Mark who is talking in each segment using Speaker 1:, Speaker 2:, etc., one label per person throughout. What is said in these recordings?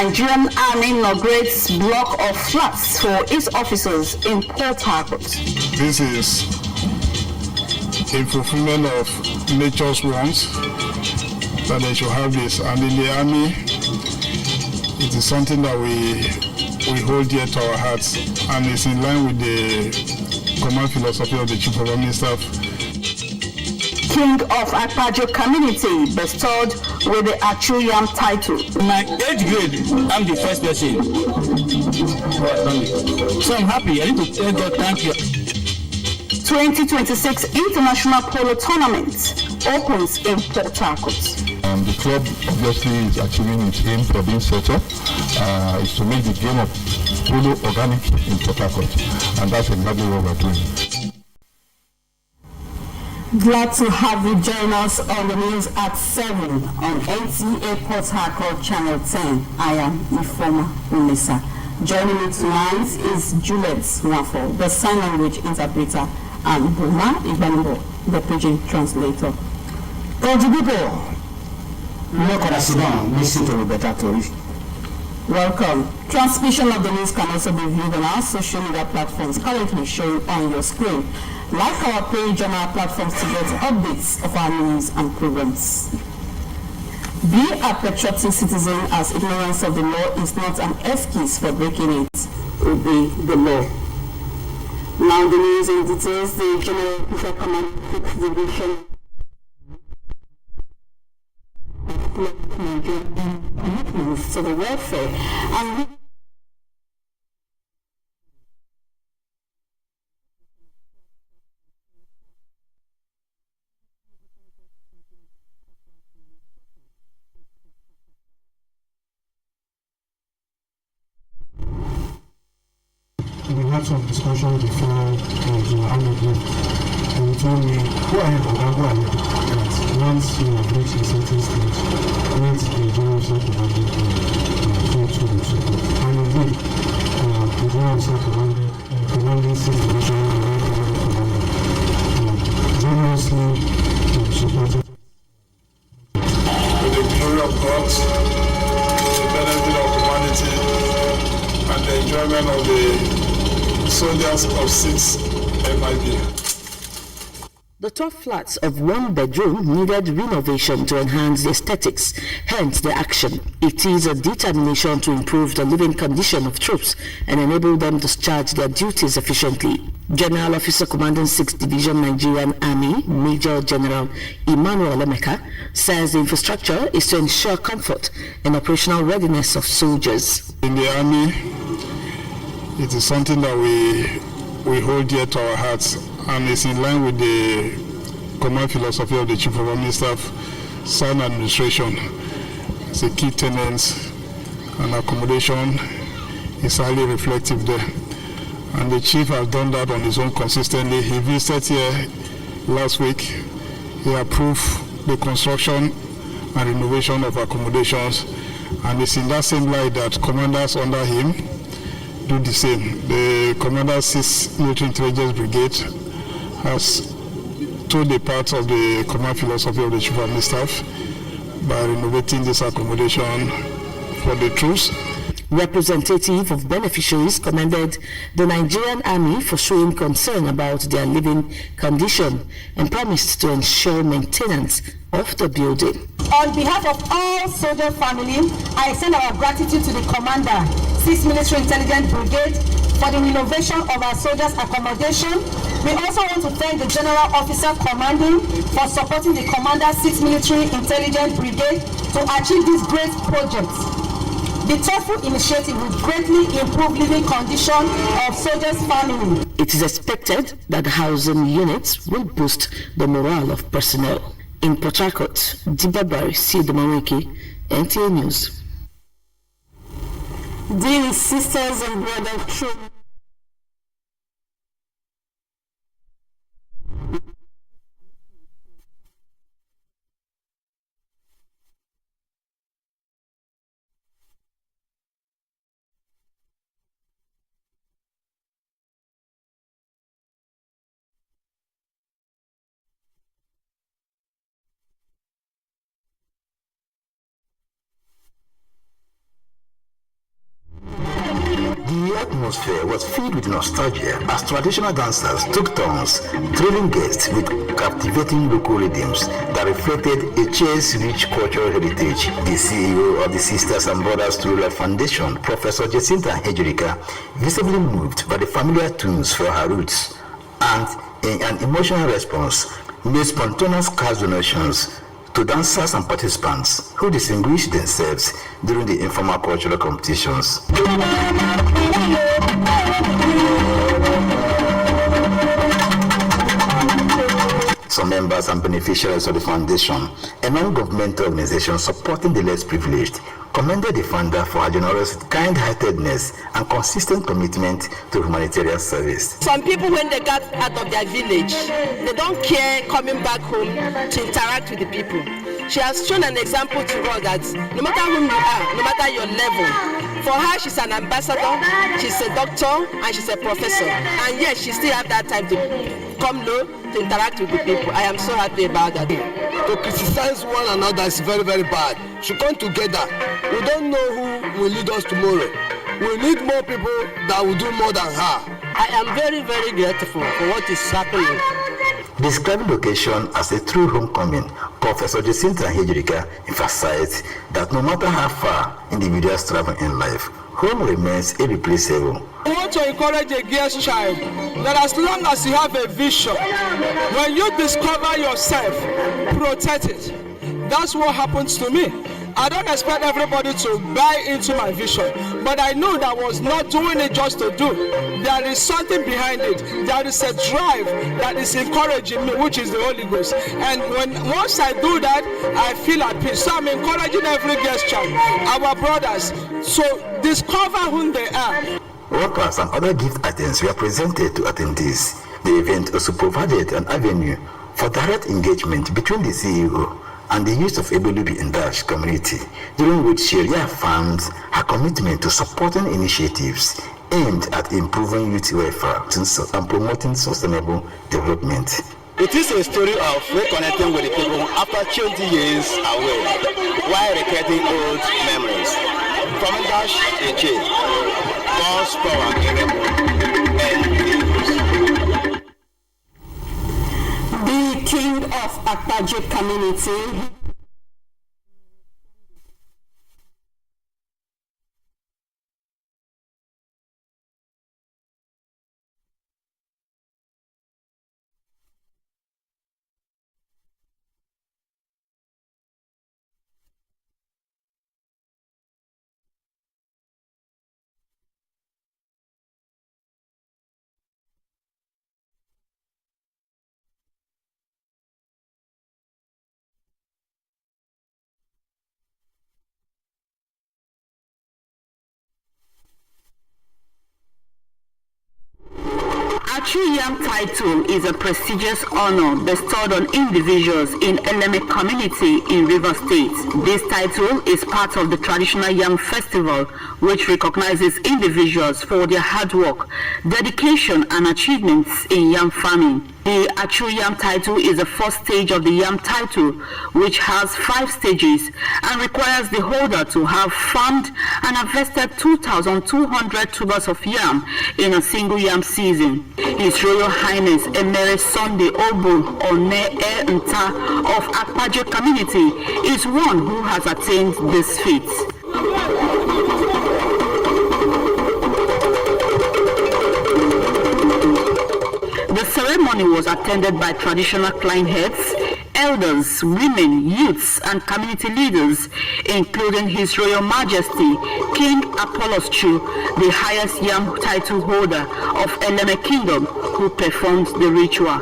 Speaker 1: Nigerian Army inaugurates block of flats for its officers in Port Harcourt.
Speaker 2: This is in fulfillment of nature's wants that they should have this. And in the Army, it is something that we hold dear to our hearts, and it's in line with the command philosophy of the Chief of Army Staff.
Speaker 1: King of Akpajo community bestowed with the Achuyam title.
Speaker 3: In my 8th grade, I'm the first person. So I'm happy. I need to tell God thank you.
Speaker 1: 2026 International Polo Tournament opens in Port Harcourt.
Speaker 4: The club obviously is achieving its aim for being set up, is to make the game of polo organic in Port Harcourt, and that's exactly what we're doing.
Speaker 1: Glad to have you join us on the news at 7 on NTA Port Harcourt Channel 10. I am Ifoma Ulisa. Joining me tonight is Juliet Swafo, the sign language interpreter, and Buma Ibanbo, the pidgin translator.
Speaker 3: Listen to Roberta Tori.
Speaker 1: Welcome. Transmission of the news can also be viewed on our social media platforms currently showing on your screen. Like our page on our platforms to get updates of our news and programs. Be a patriotic citizen, as ignorance of the law is not an excuse for breaking it. Obey the law. Now the news in details. The General Officer Command 6th Division commitments to the welfare and
Speaker 5: we had some discussion before the annual, and he told me, go ahead, that once you have reached a certain stage, let the general self-commanded go to the support. And indeed, the general self-commanded, commanding 6th division, generously supported.
Speaker 2: With the glory of God, the benefit of humanity, and the enjoyment of the soldiers of 6th MIB.
Speaker 6: The top flats of one bedroom needed renovation to enhance the aesthetics, hence the action. It is a determination to improve the living condition of troops and enable them to discharge their duties efficiently. General Officer Commanding 6th Division Nigerian Army, Major General Emmanuel Emeka, says the infrastructure is to ensure comfort and operational readiness of soldiers.
Speaker 2: In the Army, it is something that we hold dear to our hearts, and it's in line with the command philosophy of the Chief of Army Staff, sound administration. It's a key tenet, and accommodation is highly reflective there. And the Chief has done that on his own consistently. He visited here last week. He approved the construction and renovation of accommodations, and it's in that same light that commanders under him do the same. The Commander 6th Military Intelligence Brigade has told the part of the command philosophy of the Chief of Army Staff by renovating this accommodation for the troops.
Speaker 6: Representative of beneficiaries commended the Nigerian Army for showing concern about their living condition and promised to ensure maintenance of the building.
Speaker 7: On behalf of all soldier family, I extend our gratitude to the Commander, 6th Military Intelligence Brigade, for the renovation of our soldiers' accommodation. We also want to thank the General Officer Commanding for supporting the Commander, 6th Military Intelligence Brigade to achieve this great project. The thoughtful initiative will greatly improve living condition of soldiers' family.
Speaker 6: It is expected that the housing units will boost the morale of personnel. In Port Harcourt, Dibabari Sidomaweki, NTA News.
Speaker 1: Dear sisters and brothers, true.
Speaker 8: atmosphere was filled with nostalgia as traditional dancers took turns thrilling guests with captivating local rhythms that reflected Eche's rich cultural heritage. The CEO of the Sisters and Brothers to Life Foundation, Professor Jacinta Ejirika, visibly moved by the familiar tunes for her roots, and in an emotional response, made spontaneous cash donations to dancers and participants who distinguished themselves during the informal cultural competitions. Some members and beneficiaries of the foundation, a non-governmental organization supporting the less privileged, commended the founder for her generous kind-heartedness and consistent commitment to humanitarian service.
Speaker 9: Some people, when they got out of their village, they don't care coming back home to interact with the people. She has shown an example to us that no matter who you are, no matter your level, for her she's an ambassador, she's a doctor, and she's a professor, and yet she still have that time to come low to interact with the people. I am so happy about that.
Speaker 10: To criticize one another is very, very bad. Should come together. We don't know who will lead us tomorrow. We need more people that will do more than her.
Speaker 9: I am very, very grateful for what is happening.
Speaker 8: Describing the occasion as a true homecoming, Professor Jacinta Ejirika emphasized that no matter how far individuals travel in life, home remains irreplaceable.
Speaker 10: I want to encourage a girl's child that as long as you have a vision, when you discover yourself, protect it. That's what happens to me. I don't expect everybody to buy into my vision, but I know that I was not doing it just to do. There is something behind it. There is a drive that is encouraging me, which is the Holy Ghost. And once I do that, I feel at peace. So I'm encouraging every guest child, our brothers, to discover who they are.
Speaker 8: Workers and other gift items were presented to attendees. The event also provided an avenue for direct engagement between the CEO and the youth of Ebolubi in Dash community, during which she reaffirmed her commitment to supporting initiatives aimed at improving youth welfare and promoting sustainable development.
Speaker 3: It is a story of reconnecting with the people after 20 years away, while recreating old memories. From Dash Eche, God's power and
Speaker 1: The king of Akpaje community, Achu Yam title is a prestigious honor bestowed on individuals in Eleme community in Rivers State. This title is part of the traditional Yam festival, which recognizes individuals for their hard work, dedication and achievements in yam farming. The Achu Yam title is the first stage of the Yam title, which has 5 stages and requires the holder to have farmed and harvested 2,200 tubers of yam in a single yam season. His Royal Highness Emere Sunday Obu One Nta of Akpaje community is one who has attained this feat. The ceremony was attended by traditional clan heads, elders, women, youths, and community leaders, including His Royal Majesty King Apollos Chu, the highest yam title holder of Eleme Kingdom, who performed the ritual.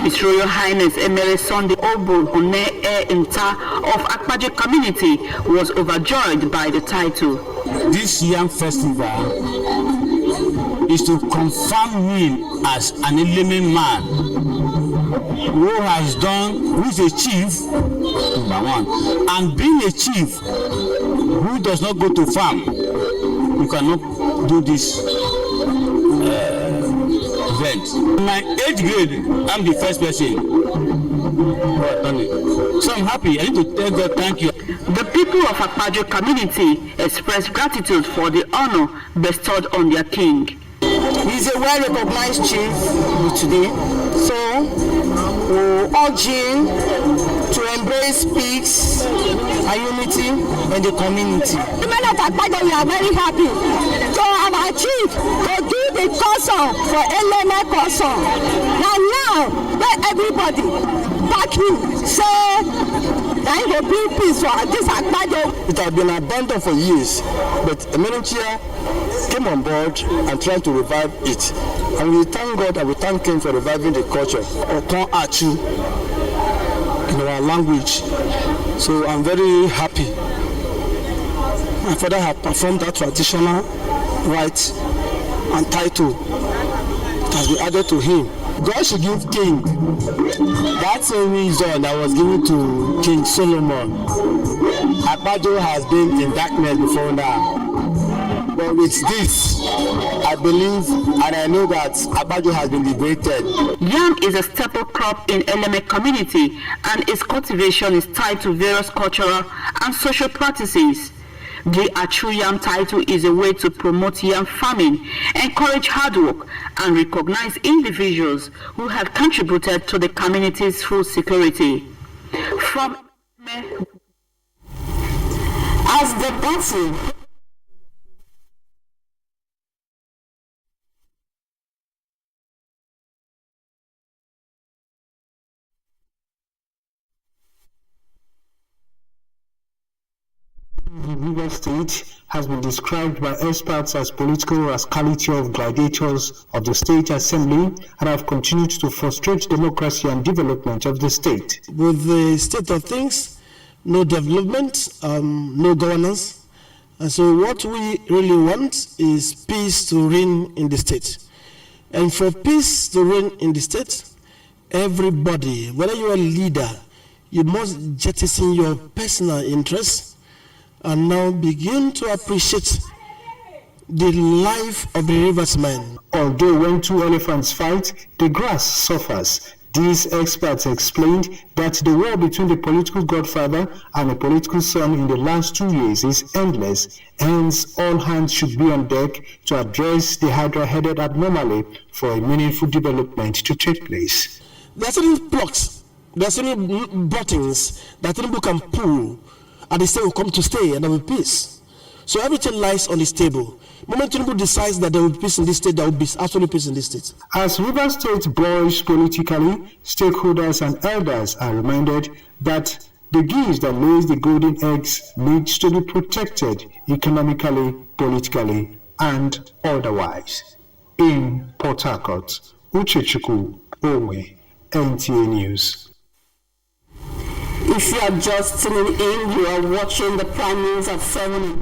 Speaker 1: His Royal Highness Emere Sunday Obu One Nta of Akpaje community was overjoyed by the title.
Speaker 3: This Yam festival is to confirm me as an Eleme man who is a chief, number one, and being a chief who does not go to farm, you cannot do this event. In my 8th grade, I'm the first person God done it. So I'm happy. I need to tell God thank you.
Speaker 6: The people of Akpajo community expressed gratitude for the honor bestowed on their king.
Speaker 11: He's a well-recognized chief today, so we urge him to embrace peace and unity in the community.
Speaker 7: The men of Akpajo, we are very happy to have achieved to do the custom for Eleme custom. Now, let everybody back him, say that he will bring peace for this Akpajo.
Speaker 11: It had been abandoned for years, but Emenechia came on board and tried to revive it. And we thank God and we thank him for reviving the culture. Okon Achu in our language. So I'm very happy. My father had performed that traditional rite and title that has been added to him. God should give king that same reason that was given to King Solomon. Akpajo has been in darkness before now. But with this, I believe and I know that Akpajo has been liberated.
Speaker 6: Yam is a staple crop in Eleme community, and its cultivation is tied to various cultural and social practices. The Achu Yam title is a way to promote yam farming, encourage hard work, and recognize individuals who have contributed to the community's food security. From
Speaker 1: As the battle
Speaker 5: The Rivers State has been described by experts as political rascality of gladiators of the State Assembly and have continued to frustrate democracy and development of the state.
Speaker 11: With the state of things, no development, no governance. And so what we really want is peace to reign in the state. And for peace to reign in the state, everybody, whether you are a leader, you must jettison your personal interests and now begin to appreciate the life of the Rivers man.
Speaker 5: Although when two elephants fight, the grass suffers. These experts explained that the war between the political godfather and the political son in the last 2 years is endless, hence all hands should be on deck to address the hydra-headed abnormally for a meaningful development to take place.
Speaker 11: There are certain blocks, there are certain buttons that Tinubu can pull, and the state will come to stay and there will be peace. So everything lies on this table. The moment Tinubu decides that there will be peace in this state, there will be absolute peace in this state.
Speaker 5: As Rivers State boils politically, stakeholders and elders are reminded that the geese that lays the golden eggs needs to be protected economically, politically, and otherwise. In Port Harcourt, Uchechukwu Onwe, NTA News.
Speaker 1: If you are just tuning in, you are watching the Prime News at 7.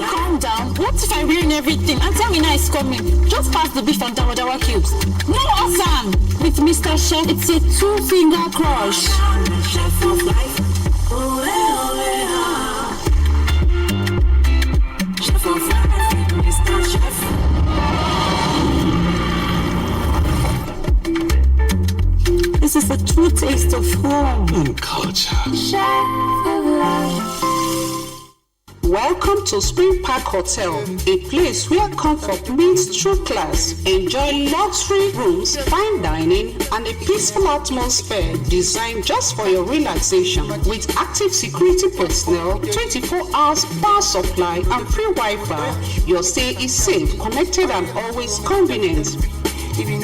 Speaker 12: Calm down. What if I ruin everything and Tamina is coming? Just pass the beef and Dawa cubes. No awesome! With Mr. Chef, it's a 2-finger crush. Chef of life. Chef of life, Mr. Chef. This is a true taste of home
Speaker 11: and culture.
Speaker 12: Chef of life.
Speaker 13: Welcome to Spring Park Hotel, a place where comfort meets true class. Enjoy luxury rooms, fine dining, and a peaceful atmosphere designed just for your relaxation. With active security personnel, 24 hours power supply, and free Wi-Fi, your stay is safe, connected, and always convenient.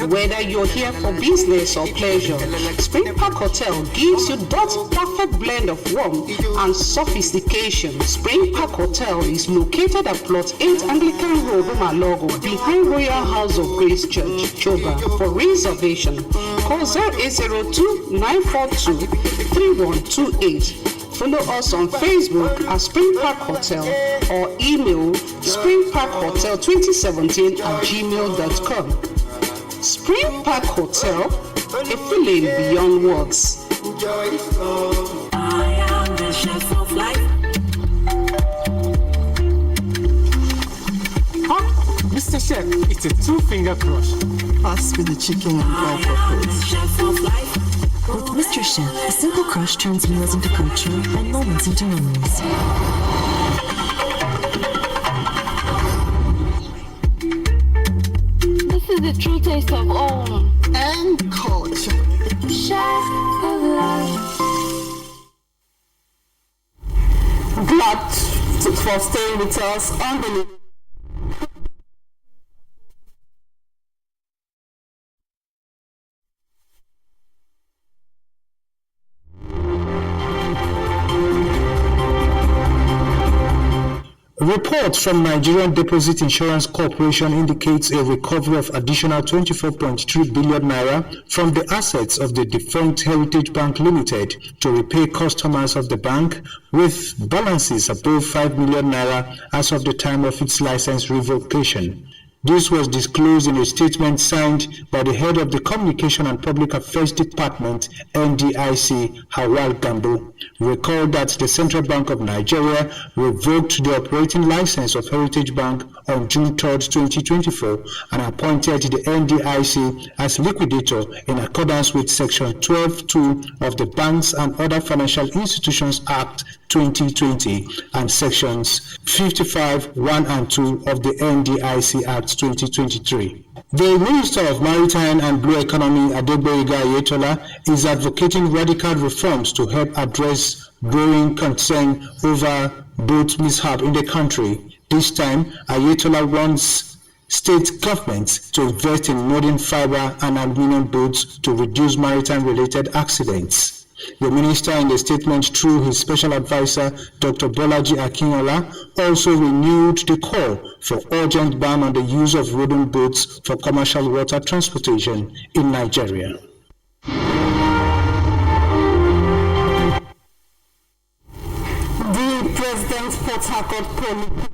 Speaker 13: Whether you're here for business or pleasure, Spring Park Hotel gives you that perfect blend of warmth and sophistication. Spring Park Hotel is located at Plot 8 Anglican Road, Umalogo, behind Royal House of Grace Church, Choba. For reservation, call 0802-942-3128. Follow us on Facebook at Spring Park Hotel or email springparkhotel2017@gmail.com. Spring Park Hotel, a feeling beyond words.
Speaker 14: I am the chef of life.
Speaker 5: Huh? Mr. Chef, it's a two-finger crush.
Speaker 15: Pass me the chicken and all purpose.
Speaker 14: With Mr. Chef, a simple crush turns meals into culture and moments into memories.
Speaker 12: This is the true taste of home.
Speaker 15: And culture.
Speaker 12: Chef of life.
Speaker 1: Glad for staying with us on the
Speaker 16: A report from Nigerian Deposit Insurance Corporation indicates a recovery of additional 24.3 billion naira from the assets of the defunct Heritage Bank Limited to repay customers of the bank with balances above 5 million naira as of the time of its license revocation. This was disclosed in a statement signed by the head of the Communication and Public Affairs Department, NDIC, Hawal Gambo. Recall that the Central Bank of Nigeria revoked the operating license of Heritage Bank on June 3, 2024, and appointed the NDIC as liquidator in accordance with Section 12(2) of the Banks and Other Financial Institutions Act 2020 and Sections 55, 1 and 2 of the NDIC Act 2023. The Minister of Maritime and Blue Economy, Adegboyega Ayetola, is advocating radical reforms to help address growing concern over boat mishap in the country. This time, Ayetola wants state governments to invest in modern fiber and aluminum boats to reduce maritime-related accidents. The minister, in the statement through his special advisor, Dr. Bolaji Akinola, also renewed the call for urgent ban on the use of wooden boats for commercial water transportation in Nigeria.
Speaker 1: The President's Port Harcourt Police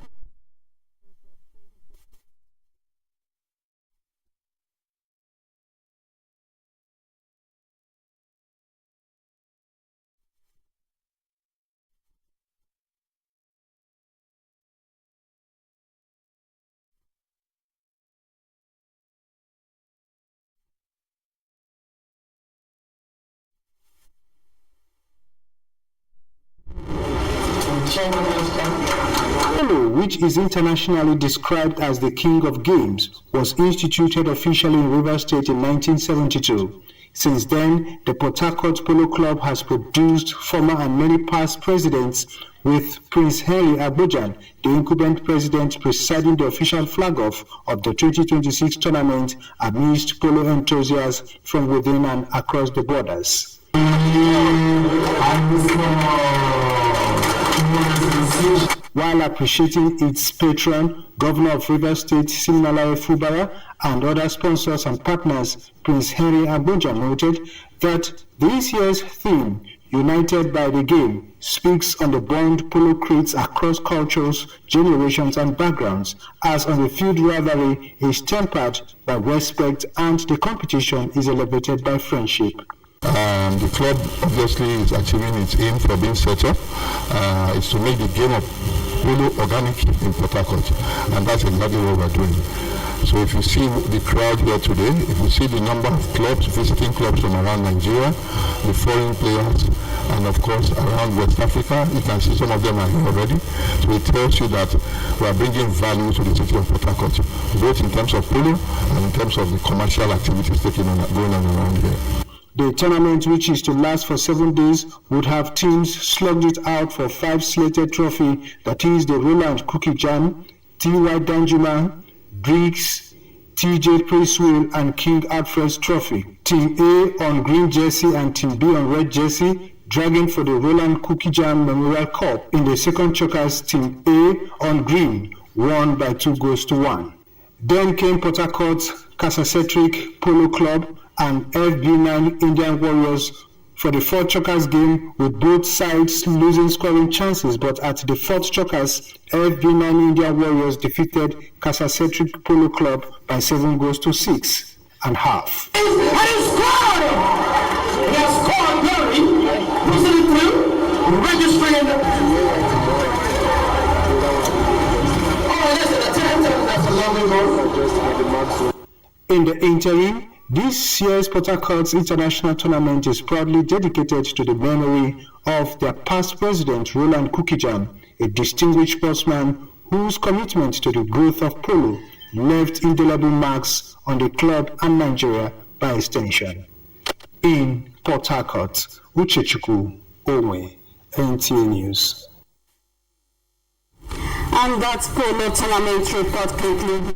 Speaker 16: Polo, which is internationally described as the king of games, was instituted officially in Rivers State in 1972. Since then, the Port Harcourt Polo Club has produced former and many past presidents, with Prince Henry Abojan, the incumbent president, presiding the official flag-off of the 2026 tournament amidst polo enthusiasts from within and across the borders. While appreciating its patron, Governor of Rivers State, Siminalayi Fubara, and other sponsors and partners, Prince Henry Aboja noted that this year's theme, United by the Game, speaks on the bond polo creates across cultures, generations, and backgrounds, as on the field rivalry is tempered by respect and the competition is elevated by friendship.
Speaker 4: The club obviously is achieving its aim for being set up, is to make the game of polo organic in Port Harcourt, and that's exactly what we're doing. So if you see the crowd here today, if you see the number of clubs, visiting clubs from around Nigeria, the foreign players, and of course around West Africa, you can see some of them are here already. So it tells you that we are bringing value to the city of Port Harcourt, both in terms of polo and in terms of the commercial activities going on around here.
Speaker 16: The tournament, which is to last for 7 days, would have teams slugged it out for 5 slated trophies, that is the Roland Cookie Jam, T.Y. Danjuma, Briggs, T.J. Priestwell, and King Alfred's Trophy. Team A on green jersey and Team B on red jersey, dragging for the Roland Cookie Jam Memorial Cup. In the second chokers, Team A on green won by 2-1. Then came Port Harcourt Casacetric Polo Club and FB9 Indian Warriors for the fourth Chokers game, with both sides losing scoring chances, but at the fourth Chokers, FB9 India Warriors defeated Casacetric Polo Club by 7 goals to 6 and half.
Speaker 17: And he scored! He has scored Gary, pushing it through, registering that's a lovely goal.
Speaker 16: In the interim, this year's Port Harcourt International Tournament is proudly dedicated to the memory of their past president, Roland Kukijan, a distinguished sportsman whose commitment to the growth of polo left indelible marks on the club and Nigeria by extension. In Port Harcourt, Uchechukwu Onwe, NTA News.
Speaker 1: And that's Polo Tournament report concluded.